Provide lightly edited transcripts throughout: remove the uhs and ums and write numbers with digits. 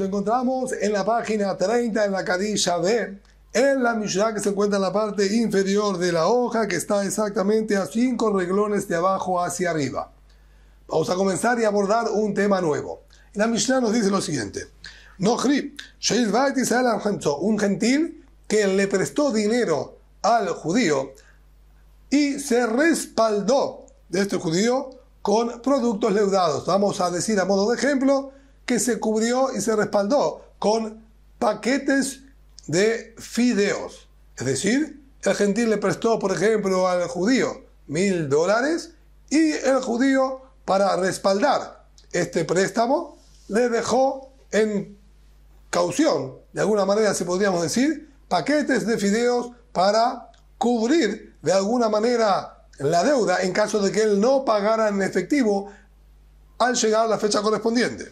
encontramos en la página 30 en la Kadisha B, en la Mishnah que se encuentra en la parte inferior de la hoja, que está exactamente a 5 renglones de abajo hacia arriba. Vamos a comenzar y abordar un tema nuevo. La Mishnah nos dice lo siguiente: Nochri, un gentil que le prestó dinero al judío y se respaldó de este judío con productos leudados. Vamos a decir a modo de ejemplo que se cubrió y se respaldó con paquetes de fideos. Es decir, el gentil le prestó, por ejemplo, al judío $1000 y el judío, para respaldar este préstamo, le dejó en caución, de alguna manera si podríamos decir, paquetes de fideos para cubrir de alguna manera la deuda en caso de que él no pagara en efectivo al llegar a la fecha correspondiente.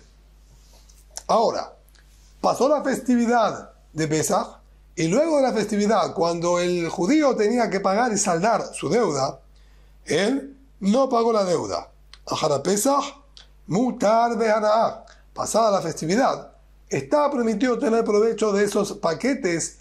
Ahora, pasó la festividad de Pesaj y luego de la festividad, cuando el judío tenía que pagar y saldar su deuda, él no pagó la deuda. Ahara Pesaj, mutar de Hanaá. Pasada la festividad, está permitido tener provecho de esos paquetes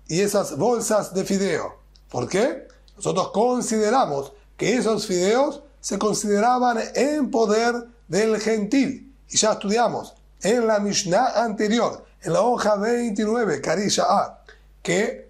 y esas bolsas de fideo. ¿Por qué? Nosotros consideramos que esos fideos se consideraban en poder del gentil. Y ya estudiamos en la Mishnah anterior, en la hoja 29, Kadisha A, que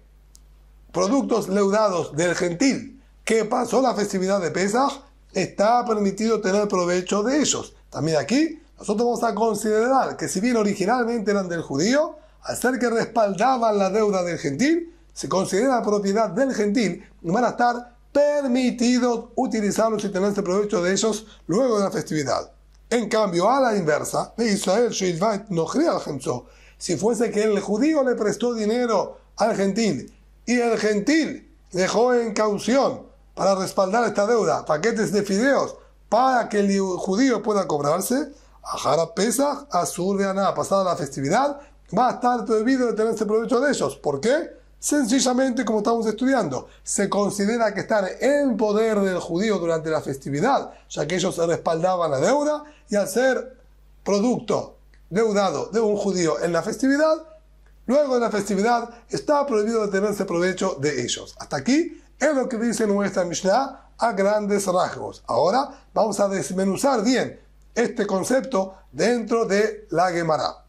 productos leudados del gentil que pasó la festividad de Pesaj, está permitido tener provecho de ellos. También aquí nosotros vamos a considerar que si bien originalmente eran del judío, al ser que respaldaban la deuda del gentil, se considera propiedad del gentil y van a estar permitidos utilizarlos y tenerse provecho de ellos luego de la festividad. En cambio, a la inversa, de Israel, si fuese que el judío le prestó dinero al gentil y el gentil dejó en caución para respaldar esta deuda paquetes de fideos para que el judío pueda cobrarse, Ahara Pesaj, Asur de Aná, pasada la festividad, va a estar prohibido de tenerse provecho de ellos. ¿Por qué? Sencillamente, como estamos estudiando, se considera que están en poder del judío durante la festividad, ya que ellos respaldaban la deuda, y al ser producto deudado de un judío en la festividad, luego de la festividad está prohibido de tenerse provecho de ellos. Hasta aquí es lo que dice nuestra Mishnah a grandes rasgos. Ahora vamos a desmenuzar bien este concepto dentro de la Gemara.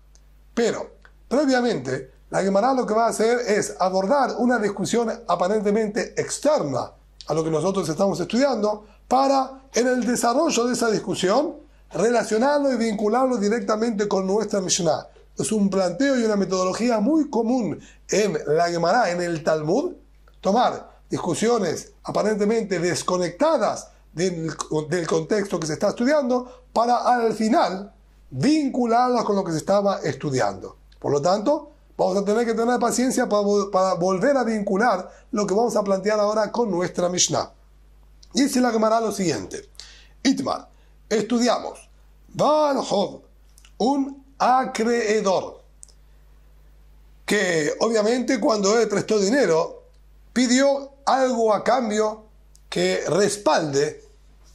Pero, previamente, la Gemara lo que va a hacer es abordar una discusión aparentemente externa a lo que nosotros estamos estudiando para, en el desarrollo de esa discusión, relacionarlo y vincularlo directamente con nuestra Mishnah. Es un planteo y una metodología muy común en la Gemara, en el Talmud, tomar discusiones aparentemente desconectadas del contexto que se está estudiando para al final vincularlas con lo que se estaba estudiando. Por lo tanto, vamos a tener que tener paciencia para volver a vincular lo que vamos a plantear ahora con nuestra Mishnah. Dice la Gemara lo siguiente: Itmar, estudiamos Baal Hov, un acreedor, que obviamente cuando él prestó dinero pidió algo a cambio que respalde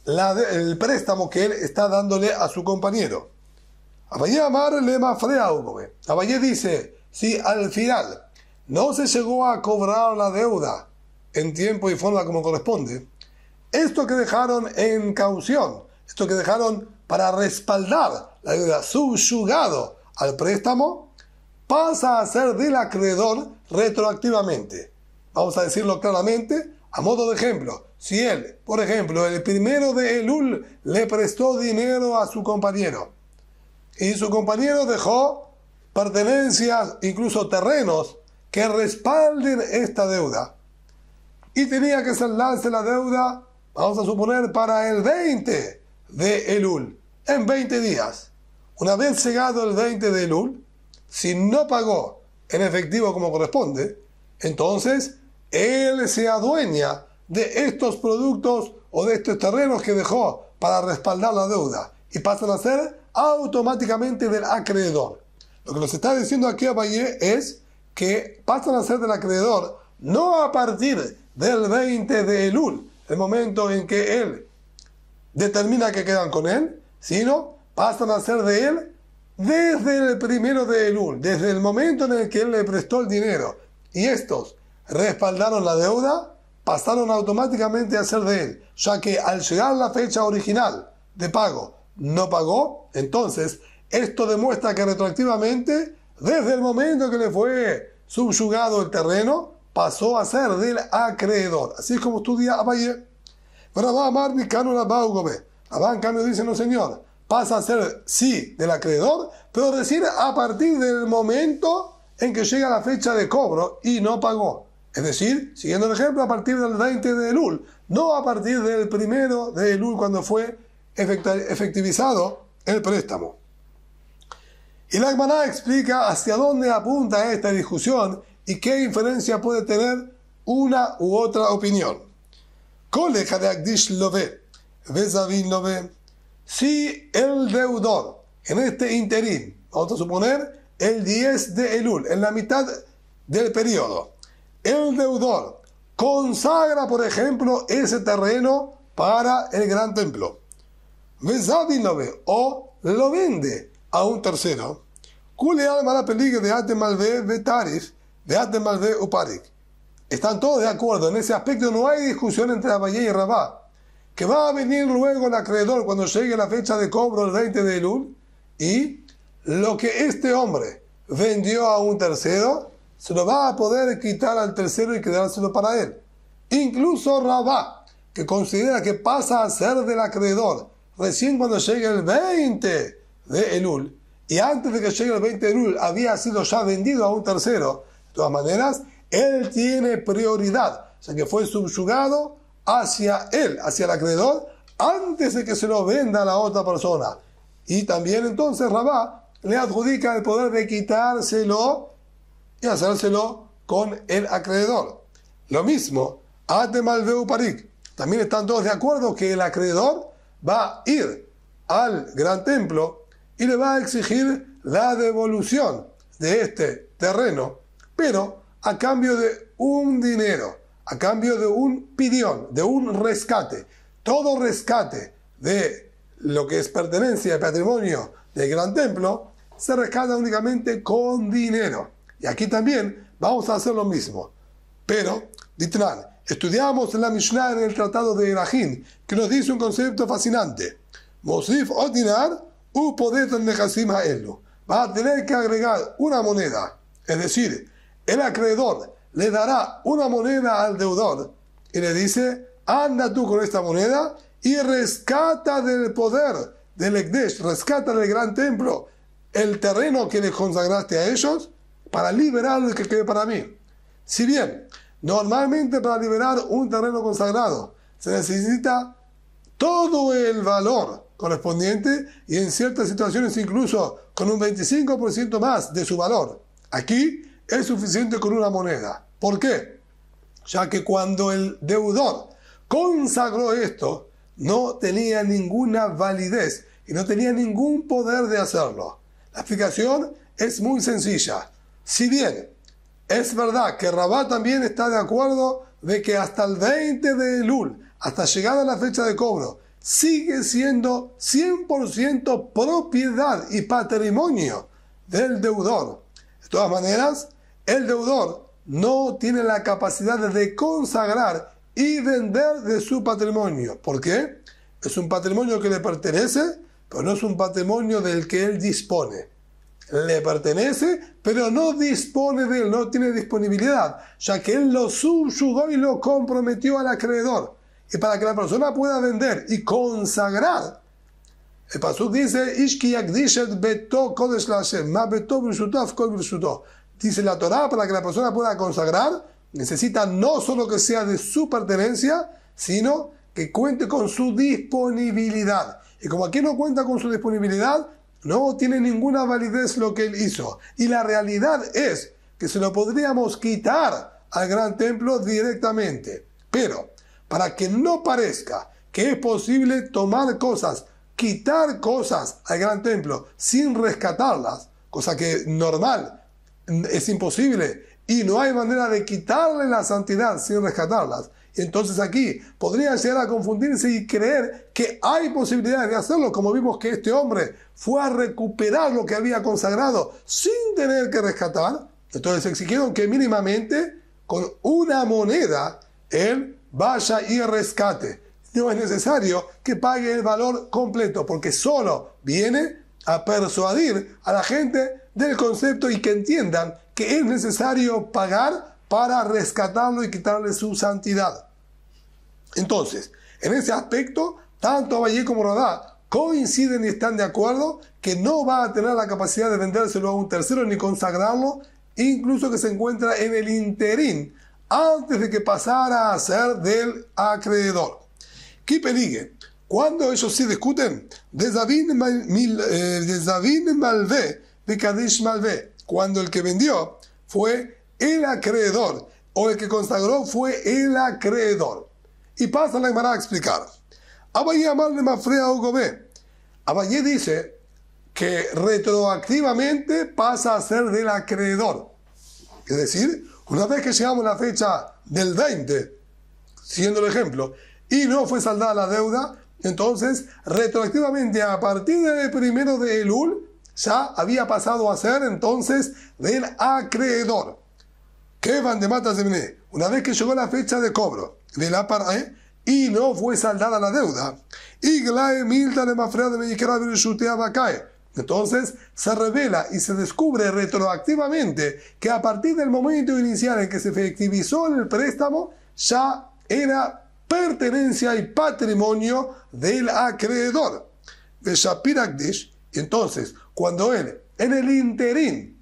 el préstamo que él está dándole a su compañero. Abayé dice: si al final no se llegó a cobrar la deuda en tiempo y forma como corresponde, esto que dejaron en caución, esto que dejaron para respaldar la deuda subyugado al préstamo, pasa a ser del acreedor retroactivamente. Vamos a decirlo claramente, a modo de ejemplo. Si él, por ejemplo, el 1 de Elul le prestó dinero a su compañero y su compañero dejó pertenencias, incluso terrenos, que respalden esta deuda, y tenía que saldarse la deuda, vamos a suponer, para el 20 de Elul, en 20 días. Una vez llegado el 20 de Elul, si no pagó en efectivo como corresponde, entonces él se adueña de estos productos o de estos terrenos que dejó para respaldar la deuda y pasan a ser automáticamente del acreedor. Lo que nos está diciendo aquí Abayé es que pasan a ser del acreedor no a partir del 20 de Elul, el momento en que él determina que quedan con él, sino pasan a ser de él desde el primero de Elul, desde el momento en el que él le prestó el dinero, y estos respaldaron la deuda, pasaron automáticamente a ser de él, ya que al llegar la fecha original de pago no pagó, entonces esto demuestra que retroactivamente, desde el momento que le fue subyugado el terreno, pasó a ser del acreedor. Así es como estudia Abaye. Rabá en cambio dice, no señor, pasa a ser sí del acreedor, pero recién a partir del momento en que llega la fecha de cobro y no pagó. Es decir, siguiendo el ejemplo, a partir del 20 de Elul, no a partir del 1 de Elul cuando fue efectivizado el préstamo. Y la Gemara explica hacia dónde apunta esta discusión y qué inferencia puede tener una u otra opinión. Si el deudor, en este interín, vamos a suponer el 10 de Elul, en la mitad del periodo, el deudor consagra, por ejemplo, ese terreno para el gran templo, o lo vende a un tercero, están todos de acuerdo. En ese aspecto no hay discusión entre Abaye y Rabá, que va a venir luego el acreedor cuando llegue la fecha de cobro el 20 de Elul, y lo que este hombre vendió a un tercero se lo va a poder quitar al tercero y quedárselo para él. Incluso Rabá, que considera que pasa a ser del acreedor recién cuando llegue el 20 de Elul, y antes de que llegue el 20 de Elul había sido ya vendido a un tercero, de todas maneras, él tiene prioridad, o sea que fue subyugado hacia él, hacia el acreedor, antes de que se lo venda a la otra persona. Y también entonces Rabá le adjudica el poder de quitárselo y hacérselo con el acreedor. Lo mismo, Atemalveu Parik. También están todos de acuerdo que el acreedor va a ir al gran templo y le va a exigir la devolución de este terreno, pero a cambio de un dinero, a cambio de un pidión, de un rescate. Todo rescate de lo que es pertenencia y patrimonio del gran templo se rescata únicamente con dinero. Y aquí también vamos a hacer lo mismo. Pero, Ditran, estudiamos en la Mishnah en el Tratado de Erajin, que nos dice un concepto fascinante. Mosif Odinar u podet nechasim ha'elu. Va a tener que agregar una moneda, es decir, el acreedor le dará una moneda al deudor y le dice, anda tú con esta moneda y rescata del poder del Ekdesh, rescata del gran templo el terreno que le consagraste a ellos para liberarlo y que quede para mí. Si bien, normalmente para liberar un terreno consagrado se necesita todo el valor correspondiente y en ciertas situaciones incluso con un 25% más de su valor. Aquí es suficiente con una moneda. ¿Por qué? Ya que cuando el deudor consagró esto, no tenía ninguna validez y no tenía ningún poder de hacerlo. La explicación es muy sencilla. Si bien es verdad que Rabá también está de acuerdo de que hasta el 20 de Elul, hasta llegada a la fecha de cobro, sigue siendo 100% propiedad y patrimonio del deudor. De todas maneras, el deudor no tiene la capacidad de consagrar y vender de su patrimonio. ¿Por qué? Es un patrimonio que le pertenece, pero no es un patrimonio del que él dispone. Le pertenece, pero no dispone de él, no tiene disponibilidad, ya que él lo subyugó y lo comprometió al acreedor. Y para que la persona pueda vender y consagrar, el pasuk dice, dice la Torá, para que la persona pueda consagrar, necesita no solo que sea de su pertenencia, sino que cuente con su disponibilidad. Y como aquí no cuenta con su disponibilidad, no tiene ninguna validez lo que él hizo. Y la realidad es que se lo podríamos quitar al gran templo directamente. Pero, para que no parezca que es posible tomar cosas, quitar cosas al gran templo sin rescatarlas, cosa que normal es imposible y no hay manera de quitarle la santidad sin rescatarlas, Entonces aquí podría llegar a confundirse y creer que hay posibilidades de hacerlo, como vimos que este hombre fue a recuperar lo que había consagrado sin tener que rescatar. Entonces exigieron que mínimamente con una moneda él vaya y rescate. No es necesario que pague el valor completo, porque solo viene a persuadir a la gente del concepto y que entiendan que es necesario pagar para rescatarlo y quitarle su santidad. Entonces, en ese aspecto, tanto Abayé como Rabá coinciden y están de acuerdo que no va a tener la capacidad de vendérselo a un tercero ni consagrarlo, incluso que se encuentra en el interín antes de que pasara a ser del acreedor. ¿Qué peligue? Cuando ellos sí discuten de Zavin Malvé, de Kadesh Malvé, cuando el que vendió fue el acreedor, o el que consagró fue el acreedor. Y pasa la Gemara a explicar. Abayé amarle mafrea o gobé. Abayé dice que retroactivamente pasa a ser del acreedor. Es decir, una vez que llegamos a la fecha del 20, siendo el ejemplo, y no fue saldada la deuda, entonces retroactivamente a partir del 1 de Elul ya había pasado a ser entonces del acreedor. ¿Qué van de matas de Bené? Una vez que llegó la fecha de cobro de la paré y no fue saldada la deuda, entonces se revela y se descubre retroactivamente que a partir del momento inicial en que se efectivizó el préstamo ya era pertenencia y patrimonio del acreedor de Shapir Akdish. Y entonces, cuando él, en el interín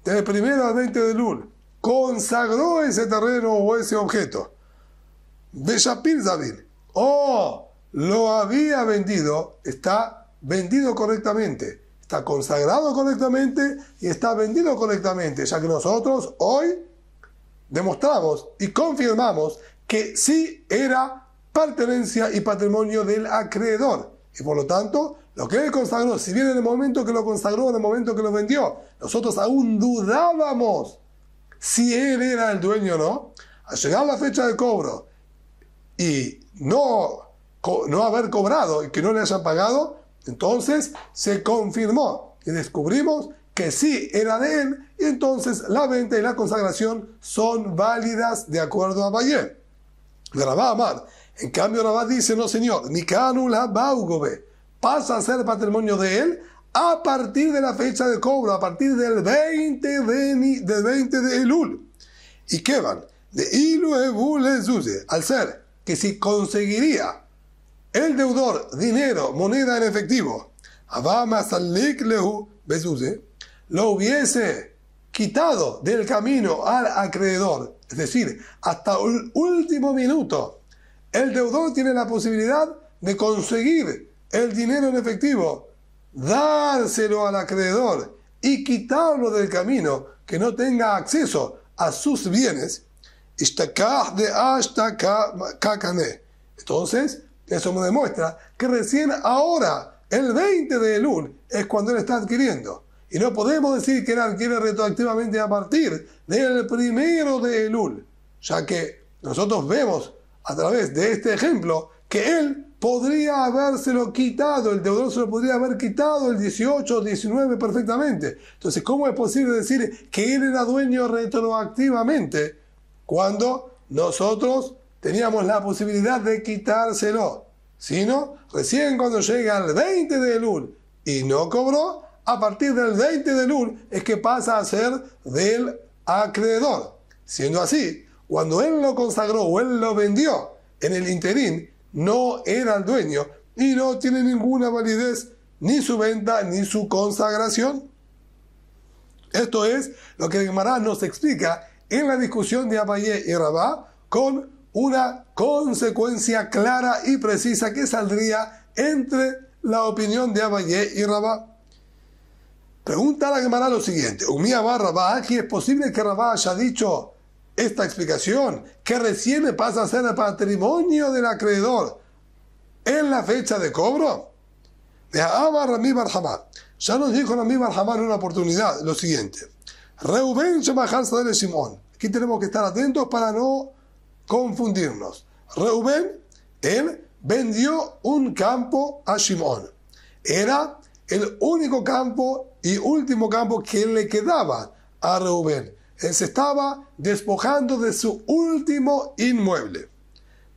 del 1 al 20 de Elul, consagró ese terreno o ese objeto de Shapir Zavin, o lo había vendido, está vendido correctamente, está consagrado correctamente y está vendido correctamente, ya que nosotros hoy demostramos y confirmamos que sí era pertenencia y patrimonio del acreedor. Y por lo tanto, lo que él consagró, si bien en el momento que lo consagró, en el momento que lo vendió, nosotros aún dudábamos si él era el dueño o no, al llegar la fecha de cobro y no haber cobrado y que no le hayan pagado, entonces se confirmó y descubrimos que sí era de él, y entonces la venta y la consagración son válidas de acuerdo a Abayé. Rabá Amar, en cambio Rabá dice, no señor, Mikanul Habaugobe, pasa a ser patrimonio de él a partir de la fecha de cobro, a partir del 20 de Elul. ¿Y qué van? De Ilu Ebul Zuze, al ser que si conseguiría el deudor dinero, moneda en efectivo, lo hubiese quitado del camino al acreedor, es decir, hasta el último minuto, el deudor tiene la posibilidad de conseguir el dinero en efectivo, dárselo al acreedor y quitarlo del camino, que no tenga acceso a sus bienes. Entonces, eso me demuestra que recién ahora, el 20 de Elul, es cuando él está adquiriendo. Y no podemos decir que él adquiere retroactivamente a partir del 1 de Elul, ya que nosotros vemos a través de este ejemplo que él podría habérselo quitado, el deudor se lo podría haber quitado el 18 o 19 perfectamente. Entonces, ¿cómo es posible decir que él era dueño retroactivamente cuando nosotros teníamos la posibilidad de quitárselo? Sino recién cuando llega el 20 de Elul y no cobró, a partir del 20 de Elul es que pasa a ser del acreedor. Siendo así, cuando él lo consagró o él lo vendió en el interín, no era el dueño y no tiene ninguna validez ni su venta ni su consagración. Esto es lo que Gemara nos explica en la discusión de Abayé y Rabá, con una consecuencia clara y precisa que saldría entre la opinión de Abayé y Rabá. Pregunta a la Gemara lo siguiente: Umía va Rabá, ¿aquí es posible que Rabá haya dicho esta explicación, que recién pasa a ser el patrimonio del acreedor en la fecha de cobro? Ya nos dijo Rami Bar Hamá en una oportunidad lo siguiente: Reubén Shemachar Sadeh Shimón. Aquí tenemos que estar atentos para no confundirnos. Reubén, él vendió un campo a Shimón. Era el único campo y último campo que le quedaba a Reubén. Él se estaba despojando de su último inmueble.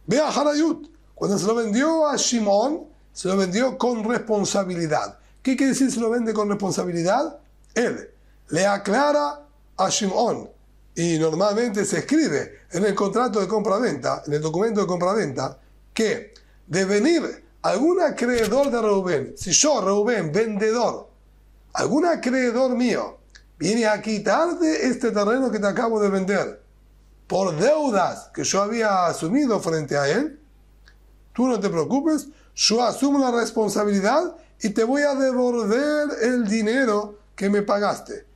Ve a Harayut. Cuando se lo vendió a Shimón, se lo vendió con responsabilidad. ¿Qué quiere decir se lo vende con responsabilidad? Él le aclara a Shimón, y normalmente se escribe en el contrato de compra-venta, en el documento de compra-venta, que de venir algún acreedor de Reubén, si yo, Reubén, vendedor, algún acreedor mío, viene a quitarte este terreno que te acabo de vender por deudas que yo había asumido frente a él, tú no te preocupes, yo asumo la responsabilidad y te voy a devolver el dinero que me pagaste.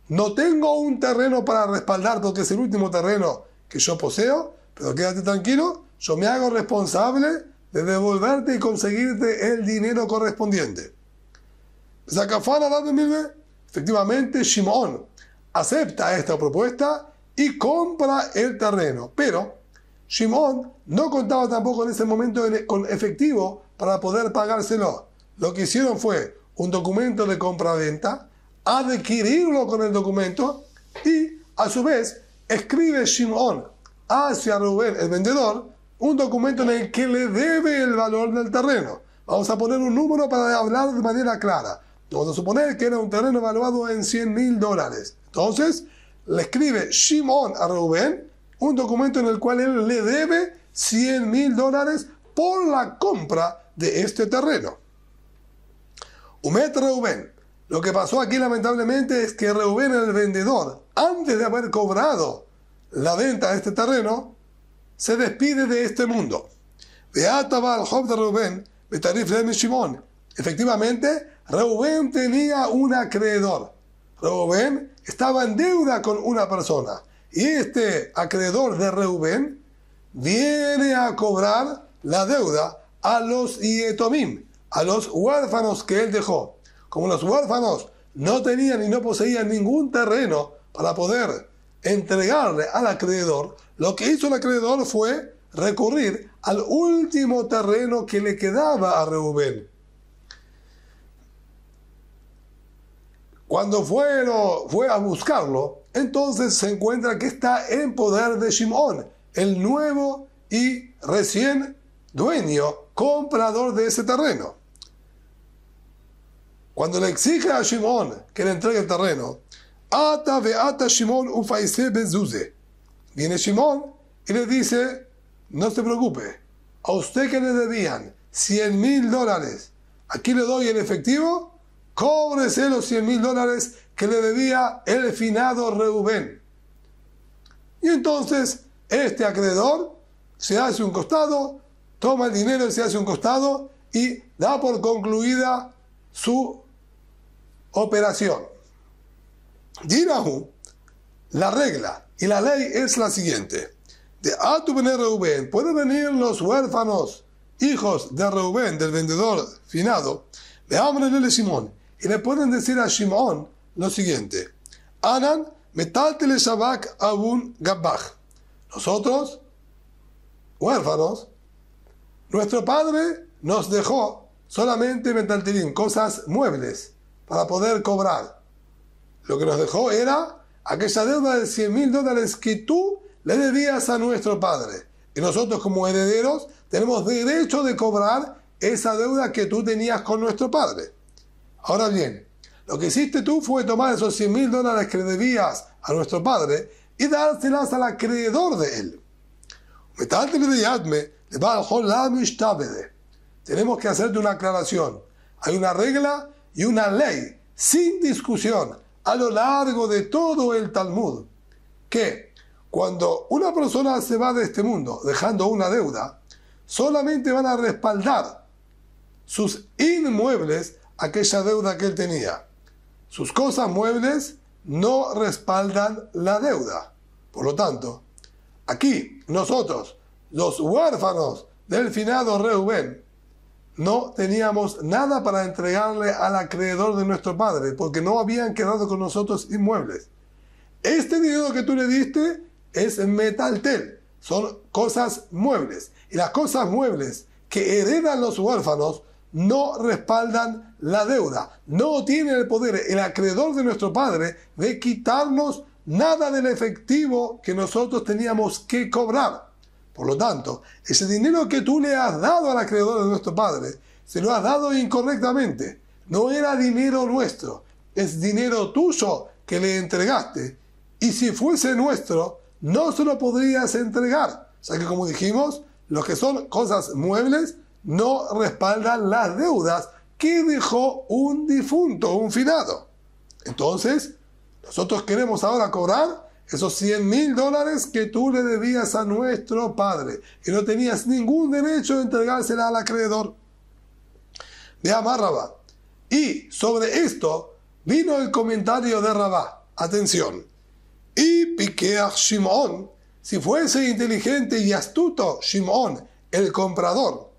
No tengo un terreno para respaldar porque es el último terreno que yo poseo, pero quédate tranquilo, yo me hago responsable de devolverte y conseguirte el dinero correspondiente. Efectivamente, Shimón acepta esta propuesta y compra el terreno, pero Shimón no contaba tampoco en ese momento con efectivo para poder pagárselo. Lo que hicieron fue un documento de compra-venta, adquirirlo con el documento y a su vez escribe Shimón hacia Reubén, el vendedor, un documento en el que le debe el valor del terreno. Vamos a poner un número para hablar de manera clara. Vamos a suponer que era un terreno evaluado en $100.000. Entonces, le escribe Shimón a Reubén un documento en el cual él le debe $100.000 por la compra de este terreno. Umet Reubén. Lo que pasó aquí lamentablemente es que Reubén, el vendedor, antes de haber cobrado la venta de este terreno, se despide de este mundo. Beataba al job de Reubén, betarif de Shimón. Efectivamente, Reubén tenía un acreedor. Reubén estaba en deuda con una persona. Y este acreedor de Reubén viene a cobrar la deuda a los yetomim, a los huérfanos que él dejó. Como los huérfanos no tenían y no poseían ningún terreno para poder entregarle al acreedor, lo que hizo el acreedor fue recurrir al último terreno que le quedaba a Reubén. Cuando fue a buscarlo, entonces se encuentra que está en poder de Shimón, el nuevo y recién dueño, comprador de ese terreno. Cuando le exige a Shimón que le entregue el terreno, ata veata Shimón ufaise bezuze. Viene Shimón y le dice, no se preocupe, a usted que le debían $100.000, aquí le doy el efectivo, cóbrese los $100.000 que le debía el finado Reubén. Y entonces este acreedor se hace un costado, toma el dinero y se hace un costado y da por concluida su operación. Dirahu, la regla y la ley es la siguiente. De Atu Bene Reubén, pueden venir los huérfanos, hijos de Reubén, del vendedor finado, de Amrele Shimón, y le pueden decir a Shimón lo siguiente: Anan metaltele shabak abun gabbach. Nosotros, huérfanos, nuestro padre nos dejó solamente metaltelim, cosas muebles, para poder cobrar. Lo que nos dejó era aquella deuda de $100.000 que tú le debías a nuestro padre. Y nosotros como herederos tenemos derecho de cobrar esa deuda que tú tenías con nuestro padre. Ahora bien, lo que hiciste tú fue tomar esos $100.000 que le debías a nuestro padre y dárselas al acreedor de él. Tenemos que hacerte una aclaración. Hay una regla y una ley sin discusión a lo largo de todo el Talmud, que cuando una persona se va de este mundo dejando una deuda, solamente van a respaldar sus inmuebles aquella deuda que él tenía. Sus cosas muebles no respaldan la deuda. Por lo tanto, aquí nosotros, los huérfanos del finado Reubén, no teníamos nada para entregarle al acreedor de nuestro padre, porque no habían quedado con nosotros inmuebles. Este dinero que tú le diste es metaltel, son cosas muebles. Y las cosas muebles que heredan los huérfanos no respaldan la deuda. No tiene el poder el acreedor de nuestro padre de quitarnos nada del efectivo que nosotros teníamos que cobrar. Por lo tanto, ese dinero que tú le has dado al acreedor de nuestro padre, se lo has dado incorrectamente. No era dinero nuestro, es dinero tuyo que le entregaste. Y si fuese nuestro, no se lo podrías entregar. O sea que, como dijimos, lo que son cosas muebles no respaldan las deudas que dejó un difunto, un finado. Entonces, nosotros queremos ahora cobrar esos $100,000 que tú le debías a nuestro padre y no tenías ningún derecho de entregársela al acreedor. De Amar Rabá. Y sobre esto vino el comentario de Rabá. Atención. Y Pikeach Shimon, si fuese inteligente y astuto Shimon, el comprador,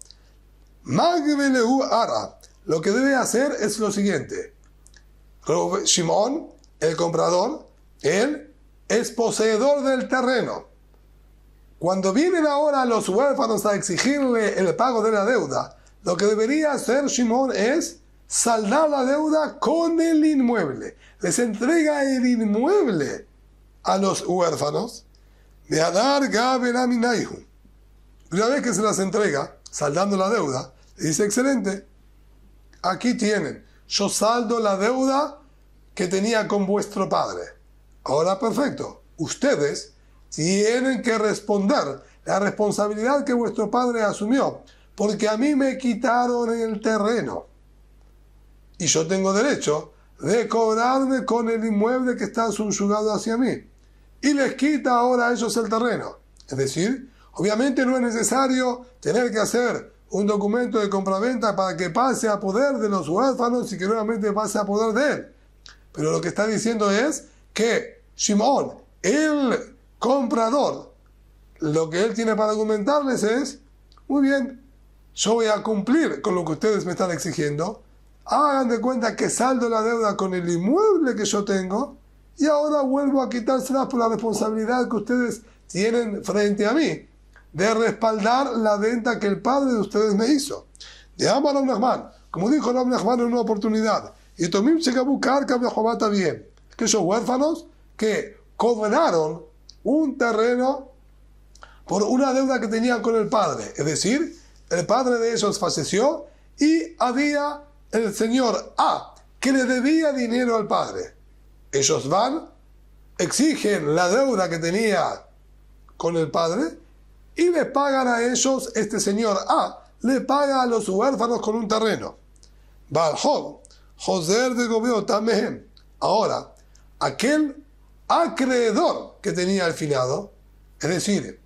Magveleu Ara, lo que debe hacer es lo siguiente. Shimon, el comprador, él es poseedor del terreno. Cuando vienen ahora los huérfanos a exigirle el pago de la deuda, lo que debería hacer Shimon es saldar la deuda con el inmueble. Les entrega el inmueble a los huérfanos. De Adar Gabenaminaihu. Una vez que se las entrega, saldando la deuda, le dice: excelente, aquí tienen, yo saldo la deuda que tenía con vuestro padre. Ahora, perfecto, ustedes tienen que responder la responsabilidad que vuestro padre asumió, porque a mí me quitaron el terreno y yo tengo derecho de cobrarme con el inmueble que está subyugado hacia mí, y les quita ahora a ellos el terreno. Es decir, obviamente no es necesario tener que hacer un documento de compraventa para que pase a poder de los huérfanos y que nuevamente pase a poder de él. Pero lo que está diciendo es que Shimon, el comprador, lo que él tiene para argumentarles es: muy bien, yo voy a cumplir con lo que ustedes me están exigiendo, hagan de cuenta que saldo la deuda con el inmueble que yo tengo y ahora vuelvo a quitárselas por la responsabilidad que ustedes tienen frente a mí de respaldar la venta que el padre de ustedes me hizo. De Amar Rav Nachman, como dijo Rav Nachman en una oportunidad, y Tomim Shekabu Karka Behová también, aquellos huérfanos que cobraron un terreno por una deuda que tenían con el padre. Es decir, el padre de ellos falleció y había el señor A que le debía dinero al padre. Ellos van, exigen la deuda que tenía con el padre y le pagan a ellos, este señor A le paga a los huérfanos con un terreno. Balhov, Joser de Gobeo Tamehem. Ahora, aquel acreedor que tenía el finado, es decir,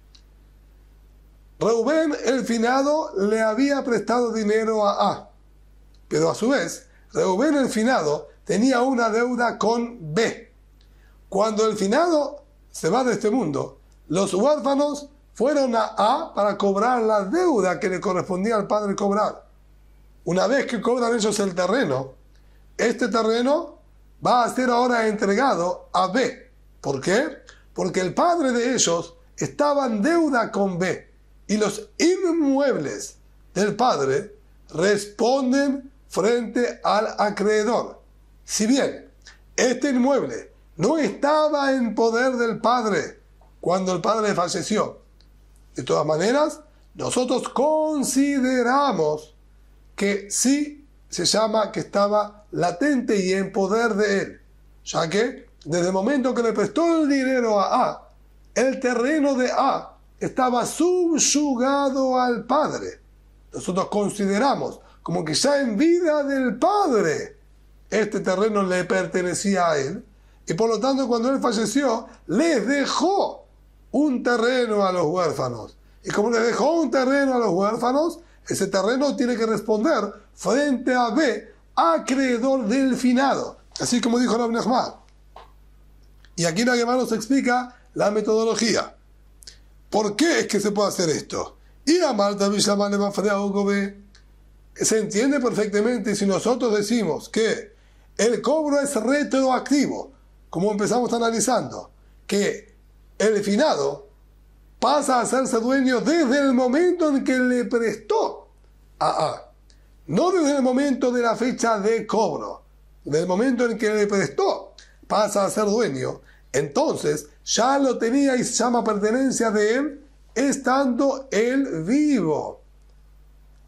Reubén el finado le había prestado dinero a, pero a su vez, Reubén el finado tenía una deuda con B. Cuando el finado se va de este mundo, los huérfanos fueron a para cobrar la deuda que le correspondía al padre cobrar. Una vez que cobran ellos el terreno, este terreno va a ser ahora entregado a B. ¿Por qué? Porque el padre de ellos estaba en deuda con B y los inmuebles del padre responden frente al acreedor. Si bien este inmueble no estaba en poder del padre cuando el padre falleció, de todas maneras, nosotros consideramos que sí se llama que estaba latente y en poder de él, ya que desde el momento que le prestó el dinero a, el terreno de A estaba subyugado al padre. Nosotros consideramos como que ya en vida del padre este terreno le pertenecía a él, y por lo tanto cuando él falleció les dejó un terreno a los huérfanos, y como les dejó un terreno a los huérfanos, ese terreno tiene que responder frente a B, acreedor del finado, así como dijo Rav Nachman. Y aquí la Gemara nos explica la metodología. ¿Por qué es que se puede hacer esto? Y a Marta Villamane Mafreagobe se entiende perfectamente si nosotros decimos que el cobro es retroactivo, como empezamos analizando, que el finado pasa a hacerse dueño desde el momento en que le prestó a A. No desde el momento de la fecha de cobro. Desde el momento en que le prestó, pasa a ser dueño. Entonces, ya lo tenía y se llama pertenencia de él, estando él vivo.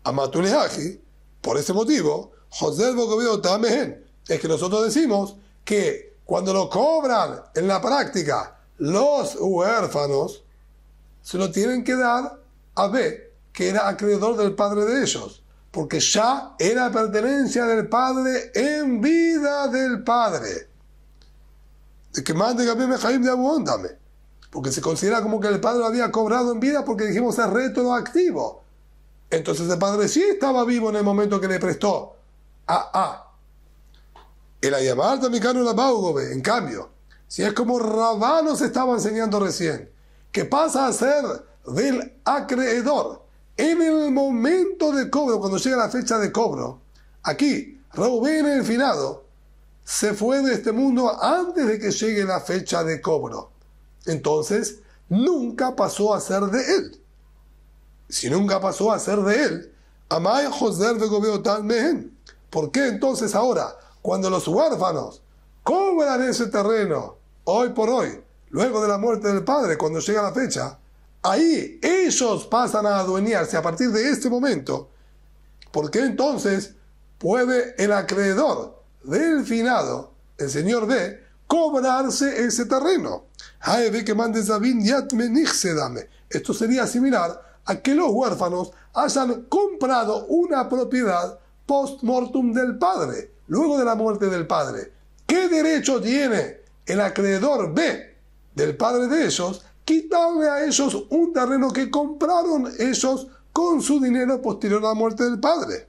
Amatuleaji, por ese motivo, José Bogobeo Tamehen, es que nosotros decimos que cuando lo cobran en la práctica los huérfanos, se lo tienen que dar a B, que era acreedor del padre de ellos, porque ya era pertenencia del padre en vida del padre. De que mande Gabriel Mejaim de Abundame, porque se considera como que el padre lo había cobrado en vida porque dijimos es retroactivo. Entonces el padre sí estaba vivo en el momento que le prestó a A. El Ayamar Tamikano la Baugobe, en cambio, si es como Rabá nos estaba enseñando recién, que pasa a ser del acreedor en el momento de cobro, cuando llega la fecha de cobro. Aquí, Reubén el finado se fue de este mundo antes de que llegue la fecha de cobro. Entonces, nunca pasó a ser de él. Si nunca pasó a ser de él, Amay José Begobeo Tal Mehen. ¿Por qué entonces ahora, cuando los huérfanos cobran ese terreno, hoy por hoy, luego de la muerte del padre, cuando llega la fecha, ahí ellos pasan a adueñarse a partir de este momento? ¿Por qué entonces puede el acreedor del finado, el señor B, cobrarse ese terreno? Esto sería similar a que los huérfanos hayan comprado una propiedad post-mortem del padre, luego de la muerte del padre. ¿Qué derecho tiene el acreedor B del padre de ellos quitarle a ellos un terreno que compraron ellos con su dinero posterior a la muerte del padre?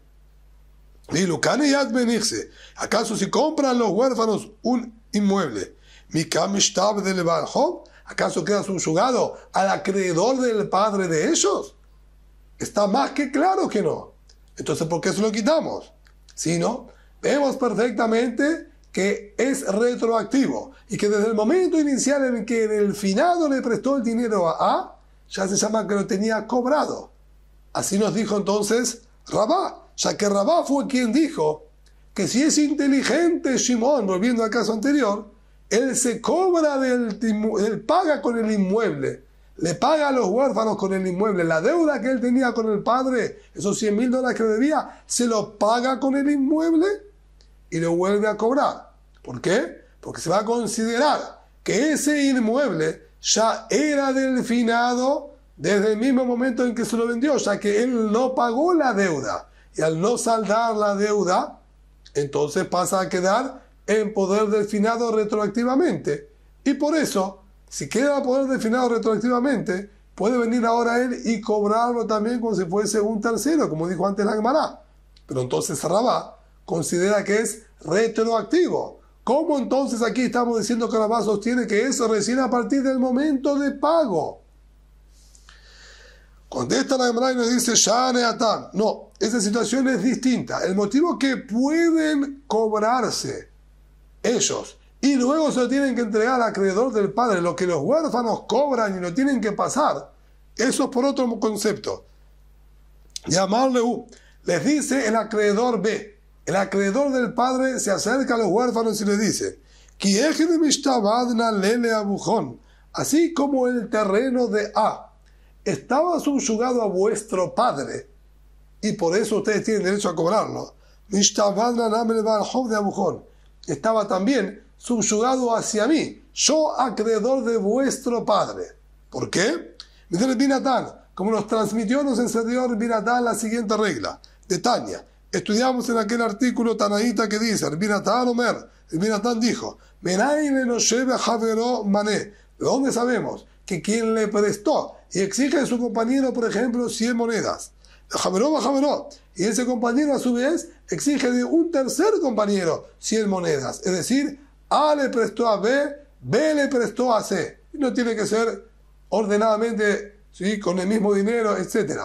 ¿Acaso si compran los huérfanos un inmueble, acaso queda subyugado al acreedor del padre de ellos? Está más que claro que no. Entonces, ¿por qué se lo quitamos? Si no, vemos perfectamente que es retroactivo y que desde el momento inicial en que el finado le prestó el dinero a A, ya se llama que lo tenía cobrado. Así nos dijo entonces Rabá, ya que Rabá fue quien dijo que si es inteligente Shimón, volviendo al caso anterior, él se cobra él paga con el inmueble, le paga a los huérfanos con el inmueble, la deuda que él tenía con el padre, esos $100,000 que debía, se lo paga con el inmueble y lo vuelve a cobrar. ¿Por qué? Porque se va a considerar que ese inmueble ya era del finado desde el mismo momento en que se lo vendió, ya que él no pagó la deuda. Y al no saldar la deuda, entonces pasa a quedar en poder del finado retroactivamente. Y por eso, si queda en poder del finado retroactivamente, puede venir ahora él y cobrarlo también como si fuese un tercero, como dijo antes la Gemara. Pero entonces Rabá considera que es retroactivo. ¿Cómo entonces aquí estamos diciendo que Rabá sostiene que es recién a partir del momento de pago? Contesta la Gemara y nos dice, no, esa situación es distinta. El motivo que pueden cobrarse ellos y luego se lo tienen que entregar al acreedor del padre, lo que los huérfanos cobran y lo tienen que pasar, eso es por otro concepto. Llamarle les dice el acreedor B, el acreedor del padre se acerca a los huérfanos y les dice, así como el terreno de A estaba subyugado a vuestro padre y por eso ustedes tienen derecho a cobrarlo, estaba también subyugado hacia mí, yo acreedor de vuestro padre. ¿Por qué? Como nos transmitió, nos enseñó el Binatán la siguiente regla de Tania. Estudiamos en aquel artículo tanaíta que dice, el Binatán dijo, ¿de dónde sabemos que quien le prestó y exige a su compañero, por ejemplo, 100 monedas? Y ese compañero a su vez exige de un tercer compañero 100 monedas. Es decir, A le prestó a B, B le prestó a C. Y no tiene que ser ordenadamente, ¿sí?, con el mismo dinero, etc.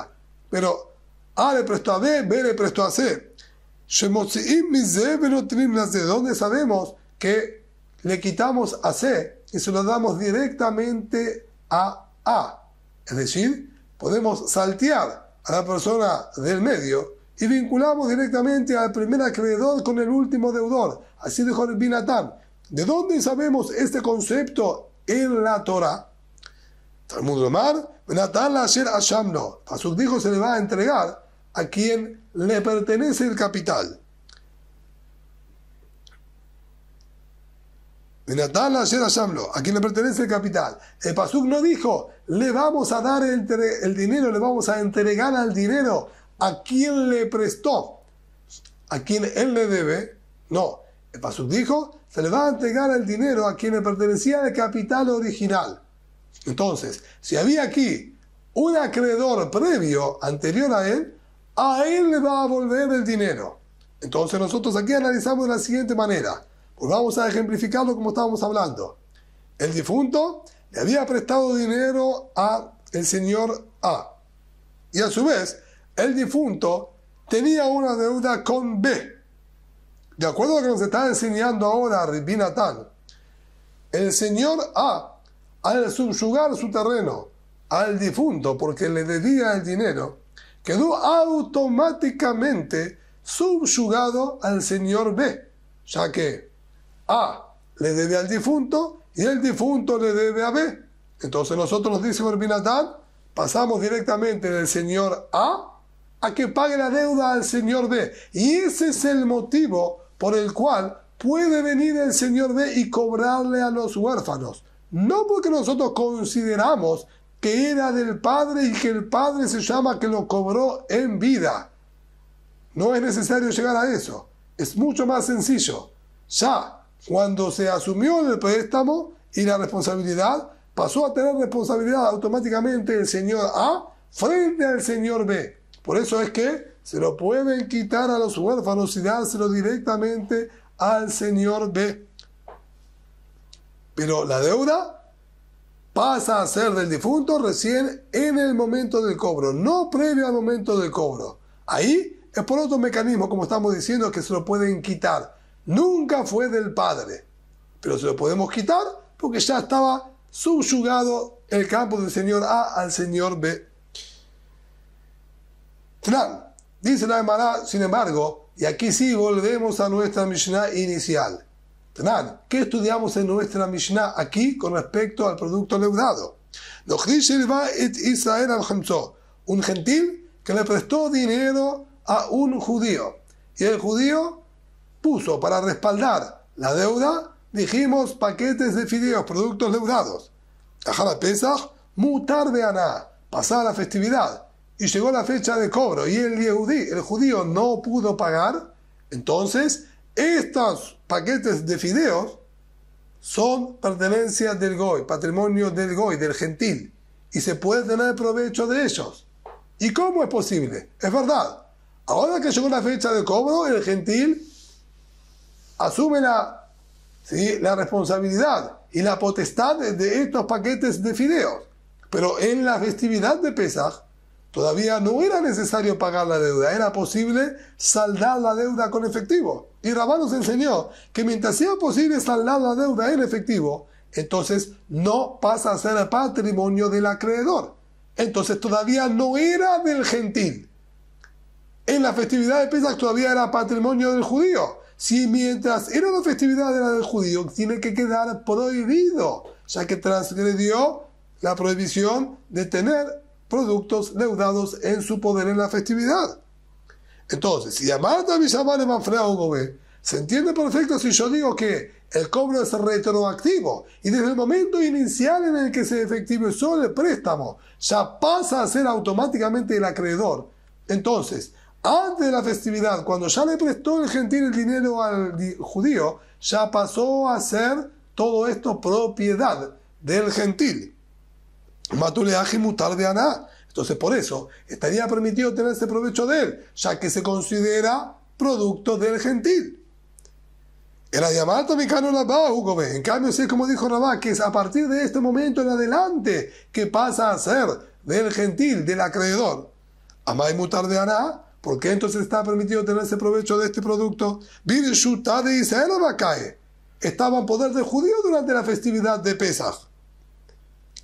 Pero A le prestó a B, B le prestó a C. ¿De dónde sabemos que le quitamos a C y se lo damos directamente a A? Es decir, podemos saltear a la persona del medio y vinculamos directamente al primer acreedor con el último deudor. Así dijo Rabbi Natán. ¿De dónde sabemos este concepto en la Torah? Talmud Lomar, Natán la Asher Ashamlo. Pasuk dijo, se le va a entregar a quien le pertenece el capital. Natán la Asher Ashamlo, a quien le pertenece el capital. El Pasuk no dijo, le vamos a dar el dinero, le vamos a entregar al dinero a quien le prestó, a quien él le debe. No, el Pasuk dijo, se le va a entregar el dinero a quien le pertenecía el capital original. Entonces, si había aquí un acreedor previo, anterior a él le va a volver el dinero. Entonces nosotros aquí analizamos de la siguiente manera. Pues vamos a ejemplificarlo como estábamos hablando. El difunto le había prestado dinero a el señor A. Y a su vez, el difunto tenía una deuda con B. De acuerdo a lo que nos está enseñando ahora Rabbi Natán, el señor A, al subyugar su terreno al difunto porque le debía el dinero, quedó automáticamente subyugado al señor B, ya que A le debe al difunto y el difunto le debe a B. Entonces nosotros, nos dice Rabbi Natán, pasamos directamente del señor A que pague la deuda al señor B. Y ese es el motivo por el cual puede venir el señor B y cobrarle a los huérfanos. No porque nosotros consideramos que era del padre y que el padre se llama que lo cobró en vida. No es necesario llegar a eso. Es mucho más sencillo. Ya cuando se asumió el préstamo y la responsabilidad, pasó a tener responsabilidad automáticamente el señor A frente al señor B. Por eso es que se lo pueden quitar a los huérfanos y dárselo directamente al señor B. Pero la deuda pasa a ser del difunto recién en el momento del cobro, no previo al momento del cobro. Ahí es por otro mecanismo, como estamos diciendo, que se lo pueden quitar. Nunca fue del padre, pero se lo podemos quitar porque ya estaba subyugado el campo del señor A al señor B. Dice la Gemara, sin embargo, y aquí sí volvemos a nuestra Mishnah inicial. ¿Qué estudiamos en nuestra Mishnah aquí con respecto al producto leudado? Un gentil que le prestó dinero a un judío y el judío puso para respaldar la deuda, dijimos, paquetes de fideos, productos leudados. Ajara Pesach, mutar de aná, pasada la festividad y llegó la fecha de cobro y el judío no pudo pagar, entonces estos paquetes de fideos son pertenencia del goy, patrimonio del goy, del gentil, y se puede tener provecho de ellos. ¿Y cómo es posible? Es verdad, ahora que llegó la fecha de cobro, el gentil asume la responsabilidad y la potestad de estos paquetes de fideos, pero en la festividad de Pesach todavía no era necesario pagar la deuda, era posible saldar la deuda con efectivo. Y Rabá nos enseñó que mientras sea posible saldar la deuda en efectivo, entonces no pasa a ser patrimonio del acreedor. Entonces todavía no era del gentil. En la festividad de Pesach todavía era patrimonio del judío. Si mientras era la festividad era del judío, tiene que quedar prohibido, ya que transgredió la prohibición de tener productos leudados en su poder en la festividad. Entonces, si Amarta Bishamane Manfreo Gobe, se entiende perfecto si yo digo que el cobro es retroactivo y desde el momento inicial en el que se efectivizó el préstamo ya pasa a ser automáticamente el acreedor. Entonces, antes de la festividad, cuando ya le prestó el gentil el dinero al judío, ya pasó a ser todo esto propiedad del gentil. Matuleaje mutar de aná. Entonces, por eso estaría permitido tener ese provecho de él, ya que se considera producto del gentil. En cambio, es como dijo Rabá, que es a partir de este momento en adelante que pasa a ser del gentil, del acreedor. Amay mutar de aná. ¿Por qué entonces está permitido tener ese provecho de este producto? Estaba en poder del judío durante la festividad de Pesach.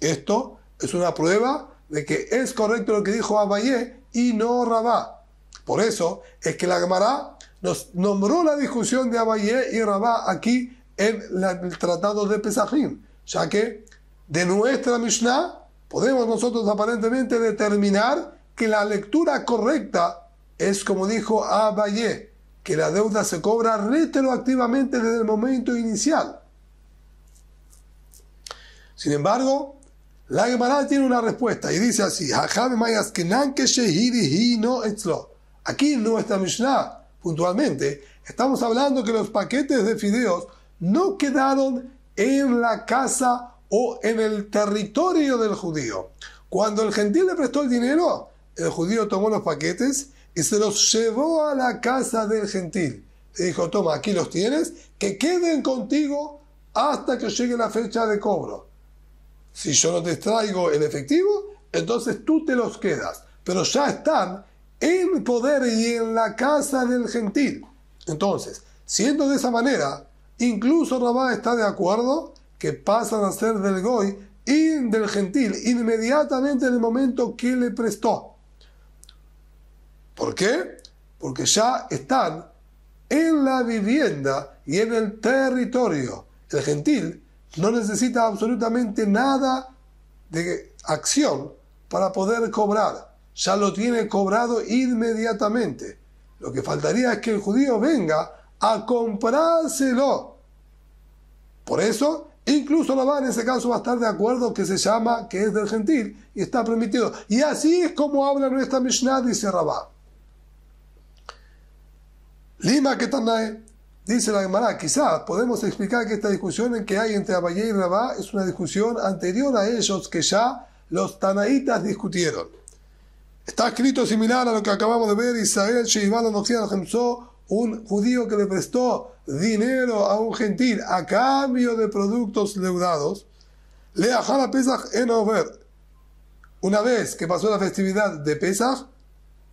Esto es una prueba de que es correcto lo que dijo Abayé y no Rabá. Por eso es que la Gemara nos nombró la discusión de Abayé y Rabá aquí en el tratado de Pesajim, ya que de nuestra Mishnah podemos nosotros aparentemente determinar que la lectura correcta es como dijo Abayé, que la deuda se cobra retroactivamente desde el momento inicial. Sin embargo, la Gemara tiene una respuesta y dice así: aquí en nuestra Mishnah, puntualmente, estamos hablando que los paquetes de fideos no quedaron en la casa o en el territorio del judío. Cuando el gentil le prestó el dinero, el judío tomó los paquetes y se los llevó a la casa del gentil. Le dijo: toma, aquí los tienes, que queden contigo hasta que llegue la fecha de cobro. Si yo no te traigo el efectivo, entonces tú te los quedas. Pero ya están en poder y en la casa del gentil. Entonces, siendo de esa manera, incluso Rabá está de acuerdo que pasan a ser del goy y del gentil inmediatamente en el momento que le prestó. ¿Por qué? Porque ya están en la vivienda y en el territorio. El gentil no necesita absolutamente nada de acción para poder cobrar. Ya lo tiene cobrado inmediatamente. Lo que faltaría es que el judío venga a comprárselo. Por eso, incluso Rabá en ese caso va a estar de acuerdo que se llama que es del gentil y está permitido. Y así es como habla nuestra Mishnah, dice Rabá. Lima Ketanae, dice la Gemara, quizás podemos explicar que esta discusión que hay entre Abayé y Rabá es una discusión anterior a ellos que ya los Tanaítas discutieron. Está escrito similar a lo que acabamos de ver: Israel, Sheivalo, Noxia, Jemsó, un judío que le prestó dinero a un gentil a cambio de productos leudados, le ajala Pesach en over. Una vez que pasó la festividad de Pesach,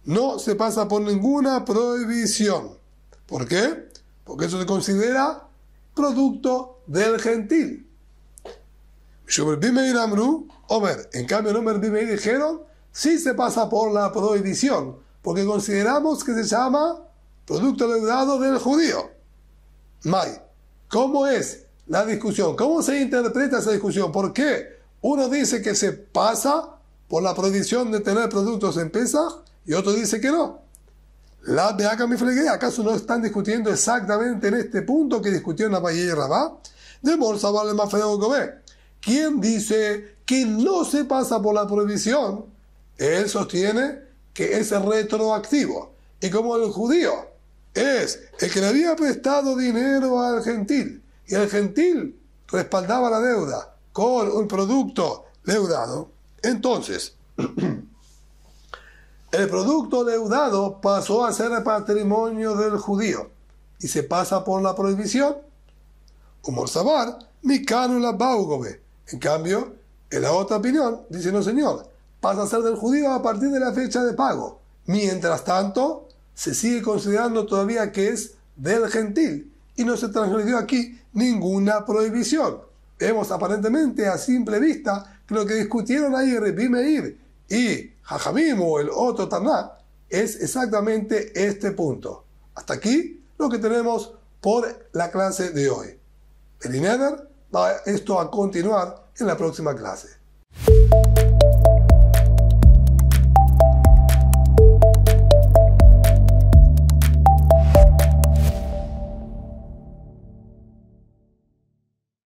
no se pasa por ninguna prohibición. ¿Por qué? Porque eso se considera producto del gentil. En cambio, en Omer Bimeir dijeron: sí se pasa por la prohibición, porque consideramos que se llama producto leudado del judío. May, ¿cómo es la discusión? ¿Cómo se interpreta esa discusión? ¿Por qué uno dice que se pasa por la prohibición de tener productos en Pesach y otro dice que no? La de acá me fregué, ¿acaso no están discutiendo exactamente en este punto que discutió Abayé y Rabá? De bolsa vale más feo que ve. ¿Quién dice que no se pasa por la prohibición? Él sostiene que es retroactivo. Y como el judío es el que le había prestado dinero al gentil y el gentil respaldaba la deuda con un producto leudado, entonces el producto leudado pasó a ser patrimonio del judío y se pasa por la prohibición. Humor Sabar, mi cánula baugobe. En cambio, en la otra opinión, dice: no señor, pasa a ser del judío a partir de la fecha de pago. Mientras tanto, se sigue considerando todavía que es del gentil y no se transgredió aquí ninguna prohibición. Vemos aparentemente a simple vista que lo que discutieron ahí Rebbi Meir y Jajamim o el otro Taná es exactamente este punto. Hasta aquí lo que tenemos por la clase de hoy. El Ineder va esto a continuar en la próxima clase.